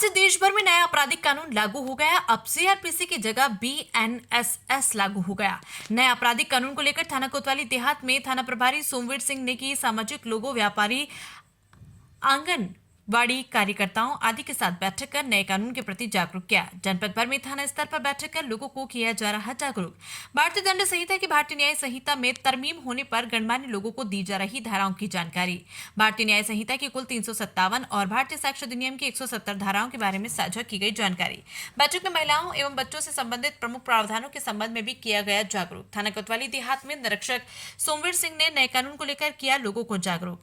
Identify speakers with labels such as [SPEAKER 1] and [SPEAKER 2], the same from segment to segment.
[SPEAKER 1] से देश भर में नया आपराधिक कानून लागू हो गया। अब सीआरपीसी की जगह बीएनएसएस लागू हो गया। नए आपराधिक कानून को लेकर थाना कोतवाली देहात में थाना प्रभारी सोमवीर सिंह ने की सामाजिक लोगों, व्यापारी, आंगनवाड़ी कार्यकर्ताओं आदि के साथ बैठक कर नए कानून के प्रति जागरूक किया। जनपद भर में थाना स्तर पर बैठक कर लोगों को किया जा रहा जागरूक। भारतीय दंड संहिता की भारतीय न्याय संहिता में तरमीम होने पर गणमान्य लोगों को दी जा रही धाराओं की जानकारी। भारतीय न्याय संहिता की कुल 357 और भारतीय साक्ष्य अधिनियम की 170 धाराओं के बारे में साझा की गई जानकारी। बैठक में महिलाओं एवं बच्चों से संबंधित प्रमुख प्रावधानों के संबंध में भी किया गया जागरूक। थाना कोतवाली देहात में निरीक्षक सोमवीर सिंह ने नए कानून को लेकर किया लोगों को जागरूक।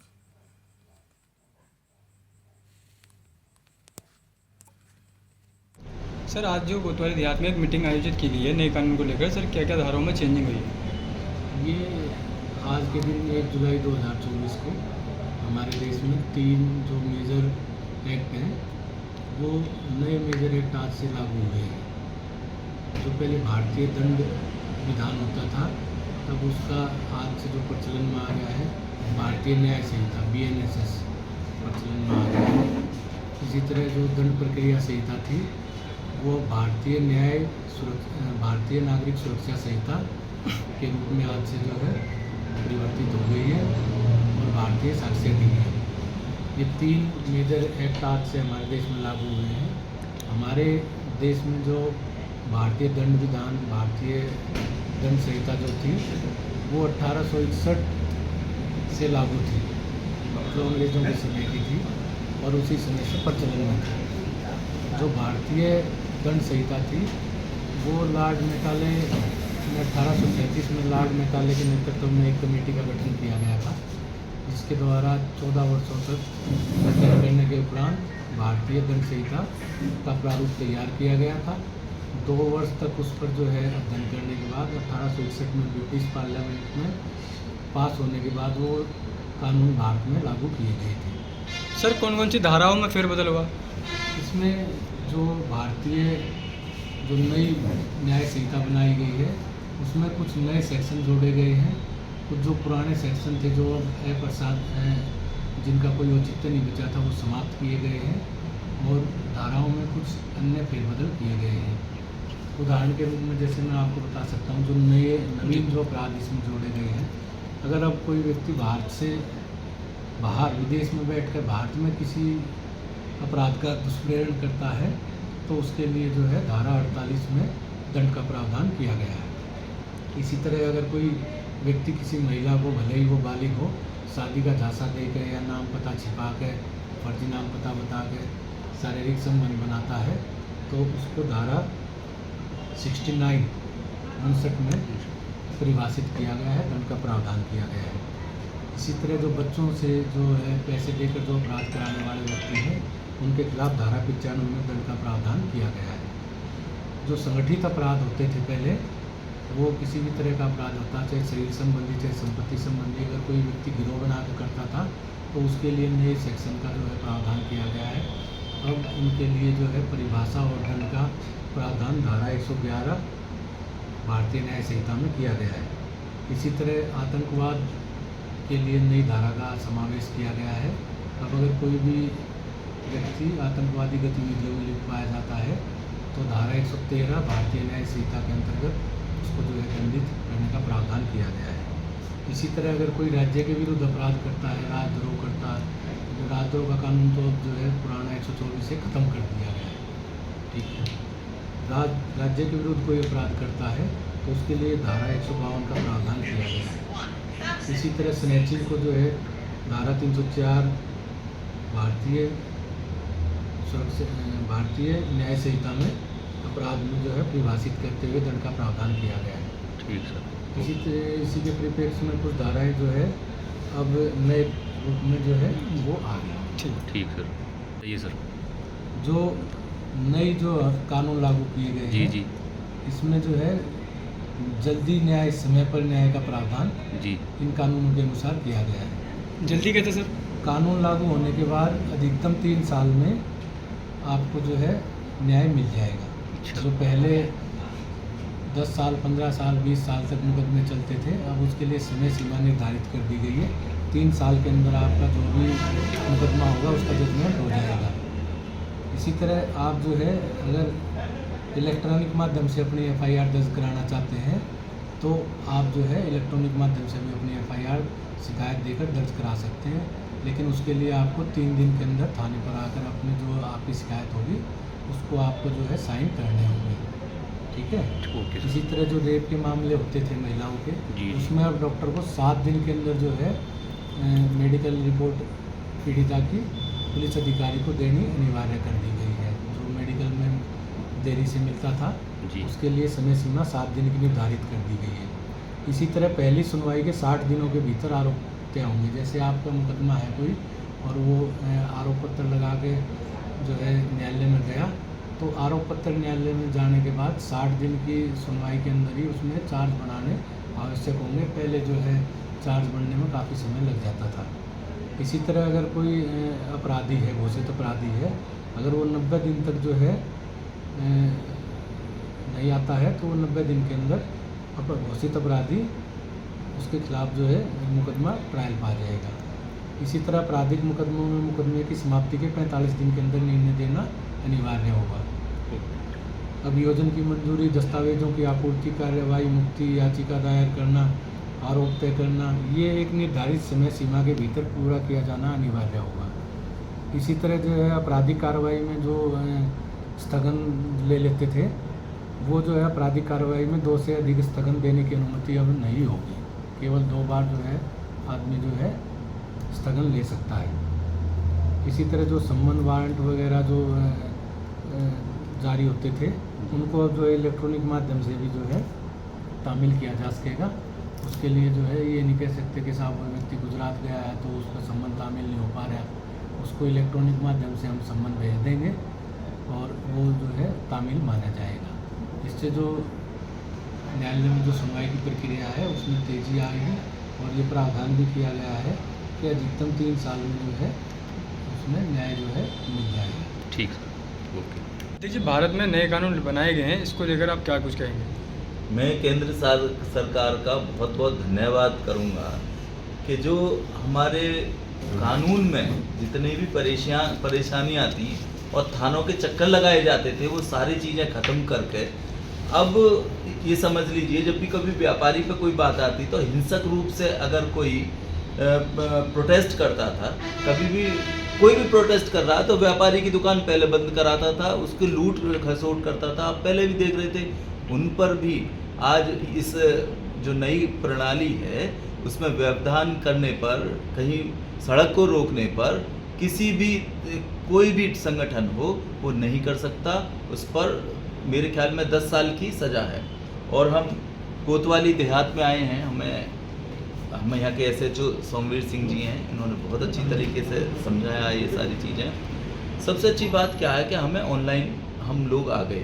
[SPEAKER 2] सर, आज जो कोतवाली देहात में एक मीटिंग आयोजित की गई है नए कानून को लेकर, सर क्या क्या धाराओं में चेंजिंग हुई है?
[SPEAKER 3] ये आज के दिन 1 जुलाई 2024 को हमारे देश में 3 जो मेजर एक्ट हैं वो नए मेजर एक्ट आज से लागू हुए हैं। जो पहले भारतीय दंड विधान होता था तब उसका आज से जो प्रचलन में आ गया है भारतीय न्याय संहिता बीएनएसएस प्रचलन में आ गया है। इसी तरह जो दंड प्रक्रिया संहिता थी वो भारतीय नागरिक सुरक्षा संहिता के रूप में आज से जो है परिवर्तित हो गई है और भारतीय साक्ष्य अधिनियम, ये 3 मेजर एक्ट आज से हमारे देश में लागू हुए हैं। हमारे देश में जो भारतीय दंड विधान भारतीय दंड संहिता जो थी वो 1861 से लागू थी, जो अंग्रेज़ों के समय की थी और उसी समय से प्रचलन में थी। जो भारतीय दंड संहिता थी वो लॉर्ड मेकाले ने 1837 में लॉर्ड मेकाले के नेतृत्व में एक कमेटी का गठन किया गया था, जिसके द्वारा 14 वर्षों तक अध्ययन करने के उपरांत भारतीय दंड संहिता का प्रारूप तैयार किया गया था। 2 वर्ष तक उस पर जो है अध्ययन करने के बाद 1861 में ब्रिटिश पार्लियामेंट में पास होने के बाद वो कानून भारत में लागू किए गए थे।
[SPEAKER 2] सर, कौन कौन सी धाराओं में फेरबदल हुआ?
[SPEAKER 3] इसमें जो भारतीय जो नई न्याय संहिता बनाई गई है उसमें कुछ नए सेक्शन जोड़े गए हैं। कुछ जो पुराने सेक्शन थे जो अप्रसाद हैं, जिनका कोई औचित्य नहीं बचा था, वो समाप्त किए गए हैं और धाराओं में कुछ अन्य फेरबदल किए गए हैं। उदाहरण के रूप में जैसे मैं आपको बता सकता हूँ, जो नवीन जो अपराध इसमें जोड़े गए हैं, अगर अब कोई व्यक्ति भारत से बाहर विदेश में बैठकर भारत में किसी अपराध का दुष्प्रेरण करता है तो उसके लिए जो है धारा 48 में दंड का प्रावधान किया गया है। इसी तरह अगर कोई व्यक्ति किसी महिला को, भले ही वो बालिग हो, शादी का झांसा देकर या नाम पता छिपा कर, फर्जी नाम पता बता कर शारीरिक संबंध बनाता है तो उसको धारा 69 में परिभाषित किया गया है, दंड का प्रावधान किया गया है। इसी तरह जो बच्चों से जो है पैसे देकर जो अपराध कराने वाले व्यक्ति हैं उनके खिलाफ धारा 95 में दंड का प्रावधान किया गया है। जो संगठित अपराध होते थे पहले, वो किसी भी तरह का अपराध होता, चाहे शरीर संबंधी चाहे संपत्ति संबंधी, अगर कोई व्यक्ति गिरोह बना कर करता था तो उसके लिए नए सेक्शन का जो है प्रावधान किया गया है। अब उनके लिए जो है परिभाषा और दंड का प्रावधान धारा 111 भारतीय न्याय संहिता में किया गया है। इसी तरह आतंकवाद के लिए नई धारा का समावेश किया गया है। अब अगर कोई भी व्यक्ति आतंकवादी गतिविधियों में लिप्त पाया जाता है तो धारा 113 भारतीय न्याय संहिता के अंतर्गत उसको जो है दंडित करने का प्रावधान किया गया है। इसी तरह अगर कोई राज्य के विरुद्ध अपराध करता है, राजद्रोह करता है, तो राजद्रोह का कानून तो अब जो है पुराना 124 से ख़त्म कर दिया गया है। ठीक है, राज्य के विरुद्ध कोई अपराध करता है तो उसके लिए धारा 152 का प्रावधान किया गया है। इसी तरह स्नैचिंग को जो है धारा 304 भारतीय न्याय संहिता में अपराध में जो है परिभाषित करते हुए दंड का प्रावधान किया गया है।
[SPEAKER 2] ठीक सर।
[SPEAKER 3] इसी के परिप्रेक्ष्य में कुछ धाराएं जो है अब नए रूप में जो है वो आ गई।
[SPEAKER 2] ठीक सर। ये सर,
[SPEAKER 3] जो नई जो कानून लागू किए गए हैं
[SPEAKER 2] जी,
[SPEAKER 3] इसमें जो है जल्दी न्याय, समय पर न्याय का प्रावधान
[SPEAKER 2] जी,
[SPEAKER 3] इन कानूनों के अनुसार किया गया है।
[SPEAKER 2] जल्दी कहते सर?
[SPEAKER 3] कानून लागू होने के बाद अधिकतम 3 साल में आपको जो है न्याय मिल जाएगा। जो पहले 10 साल, 15 साल, 20 साल तक मुकदमे चलते थे, अब उसके लिए समय सीमा निर्धारित कर दी गई है। 3 साल के अंदर आपका जो भी मुकदमा होगा उसका जजमेंट हो जाएगा। इसी तरह आप जो है अगर इलेक्ट्रॉनिक माध्यम से अपनी एफआईआर दर्ज कराना चाहते हैं तो आप जो है इलेक्ट्रॉनिक माध्यम से भी अपनी एफआईआर शिकायत देकर दर्ज करा सकते हैं, लेकिन उसके लिए आपको 3 दिन के अंदर थाने पर आकर अपनी जो आपकी शिकायत होगी उसको आपको जो है साइन करने होंगे, ठीक है।
[SPEAKER 4] ओके
[SPEAKER 3] इसी तरह जो रेप के मामले होते थे महिलाओं के,
[SPEAKER 4] जी।
[SPEAKER 3] उसमें अब डॉक्टर को 7 दिन के अंदर जो है मेडिकल रिपोर्ट पीड़िता की पुलिस अधिकारी को देनी अनिवार्य कर दी गई है। जो मेडिकल में देरी से मिलता था
[SPEAKER 4] जी।
[SPEAKER 3] उसके लिए समय सीमा 7 दिन की निर्धारित कर दी गई है। इसी तरह पहली सुनवाई के 60 दिनों के भीतर आरोप तय होंगे। जैसे आपका मुकदमा है कोई और वो आरोप पत्र लगा के जो है न्यायालय में गया, तो आरोप पत्र न्यायालय में जाने के बाद 60 दिन की सुनवाई के अंदर ही उसमें चार्ज बनाने आवश्यक होंगे। पहले जो है चार्ज बनने में काफ़ी समय लग जाता था। इसी तरह अगर कोई अपराधी है, घोषित अपराधी है, अगर वो 90 दिन तक जो है नहीं आता है तो वो 90 दिन के अंदर घोषित अपराधी उसके खिलाफ जो है मुकदमा ट्रायल पा जाएगा। इसी तरह आपराधिक मुकदमों में मुकदमे की समाप्ति के 45 दिन के अंदर निर्णय देना अनिवार्य होगा। अभियोजन की मंजूरी, दस्तावेजों की आपूर्ति, कार्यवाही, मुक्ति याचिका दायर करना, आरोप तय करना, ये एक निर्धारित समय सीमा के भीतर पूरा किया जाना अनिवार्य होगा। इसी तरह जो है आपराधिक कार्रवाई में जो स्थगन ले लेते थे, वो जो है आपराधिक कार्रवाई में 2 से अधिक स्थगन देने की अनुमति अब नहीं होगी। केवल 2 बार जो है आदमी जो है स्थगन ले सकता है। इसी तरह जो सम्मन वारंट वगैरह जो जारी होते थे, उनको अब जो है इलेक्ट्रॉनिक माध्यम से भी जो है तामील किया जा सकेगा। उसके लिए जो है ये नहीं कह सकते कि साहब वो व्यक्ति गुजरात गया है तो उसका सम्मन तामील नहीं हो पा रहा, उसको इलेक्ट्रॉनिक माध्यम से हम सम्मन भेज देंगे और वो जो है तामील माना जाएगा। इससे जो न्यायालय में जो सुनवाई की प्रक्रिया है उसमें तेज़ी आएगी और ये प्रावधान भी किया गया है कि अधिकतम 3 साल में जो है उसमें न्याय जो है मिल जाएगा।
[SPEAKER 4] ठीक है, ओके।
[SPEAKER 2] देखिए, भारत में नए कानून बनाए गए हैं, इसको लेकर आप क्या कुछ कहेंगे?
[SPEAKER 5] मैं केंद्र सरकार का बहुत बहुत धन्यवाद करूंगा कि जो हमारे कानून में जितनी भी परेशानियाँ थी और थानों के चक्कर लगाए जाते थे, वो सारी चीज़ें ख़त्म करके अब ये समझ लीजिए जब भी कभी व्यापारी पे कोई बात आती तो हिंसक रूप से अगर कोई प्रोटेस्ट करता था, कभी भी कोई भी प्रोटेस्ट कर रहा तो व्यापारी की दुकान पहले बंद कराता था, उसकी लूट खसोट करता था। आप पहले भी देख रहे थे, उन पर भी आज इस जो नई प्रणाली है उसमें व्यवधान करने पर, कहीं सड़क को रोकने पर किसी भी कोई भी संगठन हो वो नहीं कर सकता। उस पर मेरे ख्याल में 10 साल की सज़ा है। और हम कोतवाली देहात में आए हैं, हम यहाँ के SHO सोमवीर सिंह जी हैं, इन्होंने बहुत अच्छी तरीके से समझाया ये सारी चीज़ें। सबसे अच्छी बात क्या है कि हमें ऑनलाइन हम लोग आ गए,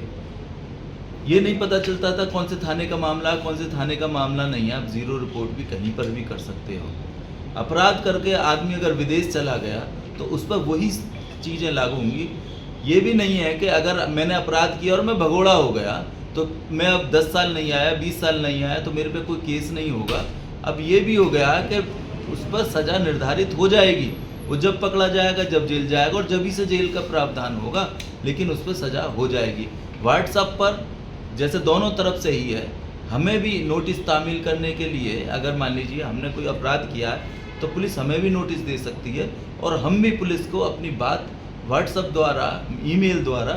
[SPEAKER 5] ये नहीं पता चलता था कौन से थाने का मामला कौन से थाने का मामला नहीं है। आप ज़ीरो रिपोर्ट भी कहीं पर भी कर सकते हो। अपराध करके आदमी अगर विदेश चला गया तो उस पर वही चीज़ें लागू होंगी। ये भी नहीं है कि अगर मैंने अपराध किया और मैं भगोड़ा हो गया तो मैं अब 10 साल नहीं आया, 20 साल नहीं आया तो मेरे पे कोई केस नहीं होगा। अब ये भी हो गया कि उस पर सज़ा निर्धारित हो जाएगी, वो जब पकड़ा जाएगा, जब जेल जाएगा और जब ही से जेल का प्रावधान होगा, लेकिन उस पर सज़ा हो जाएगी। व्हाट्सएप पर जैसे दोनों तरफ से ही है, हमें भी नोटिस तामील करने के लिए अगर मान लीजिए हमने कोई अपराध किया है तो पुलिस हमें भी नोटिस दे सकती है और हम भी पुलिस को अपनी बात व्हाट्सएप द्वारा, ईमेल द्वारा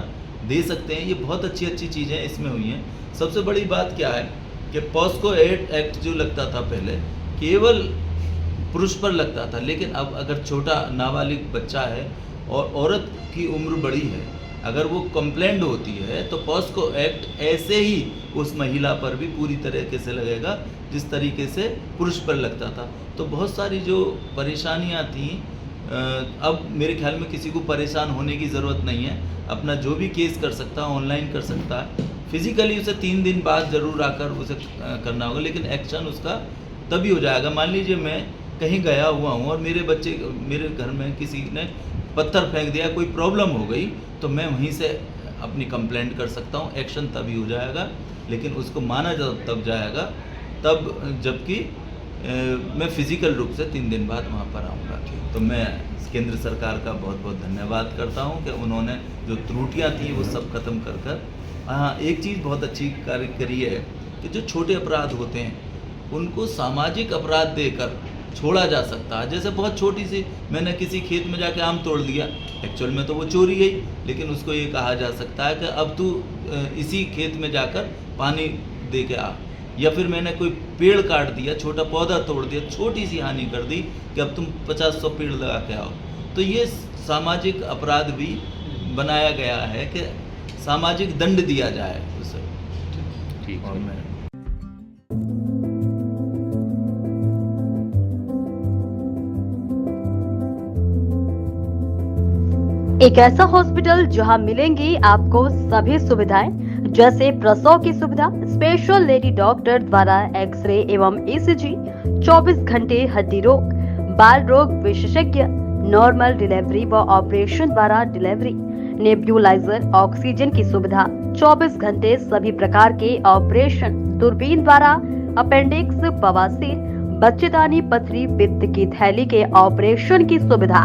[SPEAKER 5] दे सकते हैं। ये बहुत अच्छी अच्छी चीज़ें इसमें हुई हैं। सबसे बड़ी बात क्या है कि पॉस्को एक्ट जो लगता था पहले केवल पुरुष पर लगता था, लेकिन अब अगर छोटा नाबालिग बच्चा है और औरत की उम्र बड़ी है, अगर वो कंप्लेंट होती है तो पॉस्को एक्ट ऐसे ही उस महिला पर भी पूरी तरीके से लगेगा जिस तरीके से पुरुष पर लगता था। तो बहुत सारी जो परेशानियां थीं, अब मेरे ख्याल में किसी को परेशान होने की ज़रूरत नहीं है। अपना जो भी केस कर सकता है ऑनलाइन कर सकता है। फिजिकली उसे 3 दिन बाद ज़रूर आकर उसे करना होगा, लेकिन एक्शन उसका तभी हो जाएगा। मान लीजिए मैं कहीं गया हुआ हूँ और मेरे घर में किसी ने पत्थर फेंक दिया, कोई प्रॉब्लम हो गई, तो मैं वहीं से अपनी कंप्लेंट कर सकता हूँ। एक्शन तभी हो जाएगा, लेकिन उसको माना तब जाएगा तब जबकि मैं फिजिकल रूप से 3 दिन बाद वहाँ पर आऊँगा। तो मैं केंद्र सरकार का बहुत बहुत धन्यवाद करता हूँ कि उन्होंने जो त्रुटियाँ थी वो सब खत्म कर कर हाँ, एक चीज़ बहुत अच्छी कार्य करी है कि जो छोटे अपराध होते हैं उनको सामाजिक अपराध देकर छोड़ा जा सकता है। जैसे बहुत छोटी सी, मैंने किसी खेत में जाके आम तोड़ लिया, एक्चुअल में तो वो चोरी है, लेकिन उसको ये कहा जा सकता है कि अब तू इसी खेत में जाकर पानी दे के आ। या फिर मैंने कोई पेड़ काट दिया, छोटा पौधा तोड़ दिया, छोटी सी हानि कर दी कि अब तुम 50-100 पेड़ लगा के आओ। तो ये सामाजिक अपराध भी बनाया गया है कि सामाजिक दंड दिया जाए उसे।
[SPEAKER 4] ठीक
[SPEAKER 5] और
[SPEAKER 4] है।
[SPEAKER 5] मैं
[SPEAKER 6] एक ऐसा हॉस्पिटल जहां मिलेंगी आपको सभी सुविधाएं, जैसे प्रसव की सुविधा, स्पेशल लेडी डॉक्टर द्वारा एक्सरे एवं ईसीजी, 24 घंटे हड्डी रोग, बाल रोग विशेषज्ञ, नॉर्मल डिलीवरी व ऑपरेशन द्वारा डिलीवरी, नेब्यूलाइजर, ऑक्सीजन की सुविधा, 24 घंटे सभी प्रकार के ऑपरेशन, दूरबीन द्वारा अपेंडिक्स, बवासीर, बच्चेदानी, पथरी, पित्त की थैली के ऑपरेशन की सुविधा,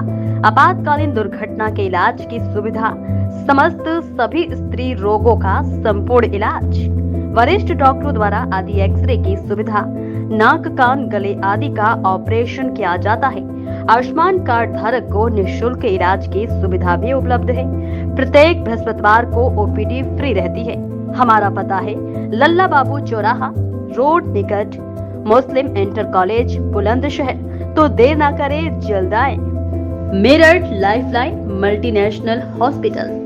[SPEAKER 6] आपातकालीन दुर्घटना के इलाज की सुविधा, समस्त सभी स्त्री रोगों का संपूर्ण इलाज, वरिष्ठ डॉक्टरों द्वारा आदि एक्सरे की सुविधा, नाक, कान, गले आदि का ऑपरेशन किया जाता है। आयुष्मान कार्ड धारक को निःशुल्क इलाज की सुविधा भी उपलब्ध है। प्रत्येक बृहस्पतिवार को ओपीडी फ्री रहती है। हमारा पता है लल्ला बाबू चौराहा रोड निकट मुस्लिम इंटर कॉलेज बुलंदशहर। तो देर ना करें, जल्द आए। Meerut lifeline multinational hospital.